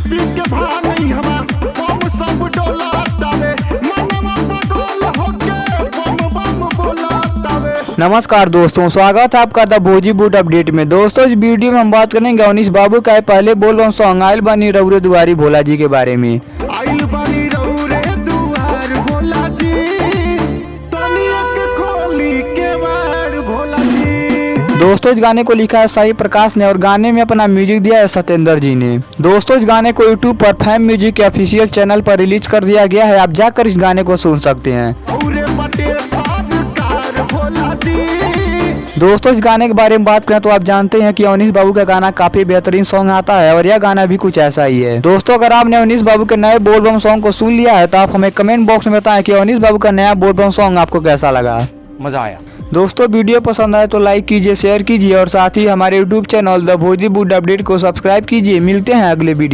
पी के भाई हवा बम सब डोला तावे मनवा पगल होके बम बम बोला तावे। नमस्कार दोस्तों, स्वागत है आपका द भोजीबूट अपडेट में। दोस्तों इस वीडियो में हम बात करेंगे अवनीश बाबू का पहले बोल सॉन्ग आइल बानी रउरे दुआरी भोला जी के बारे में। आइल बानी रउरे दुआर भोला जी, तनिया के खोली के बार भोला जी। दोस्तों इस गाने को लिखा है साई प्रकाश ने और गाने में अपना म्यूजिक दिया है सत्येंद्र जी ने। दोस्तों इस गाने को यूट्यूब पर फैम म्यूजिक के ऑफिशियल चैनल पर रिलीज कर दिया गया है, आप जाकर इस गाने को सुन सकते हैं। दोस्तों इस गाने के बारे में बात करें तो आप जानते हैं कि अवनीश बाबू का गाना काफी बेहतरीन सॉन्ग आता है और यह गाना भी कुछ ऐसा ही है। दोस्तों अगर आपने अवनीश बाबू के नए बोल बम सॉन्ग को सुन लिया है तो आप हमें कमेंट बॉक्स में बताएं कि अवनीश बाबू का नया बोल बम सॉन्ग आपको कैसा लगा। मजा आया। दोस्तों वीडियो पसंद आए तो लाइक कीजिए, शेयर कीजिए और साथ ही हमारे यूट्यूब चैनल द भोजीबूट अपडेट को सब्सक्राइब कीजिए। मिलते हैं अगले वीडियो।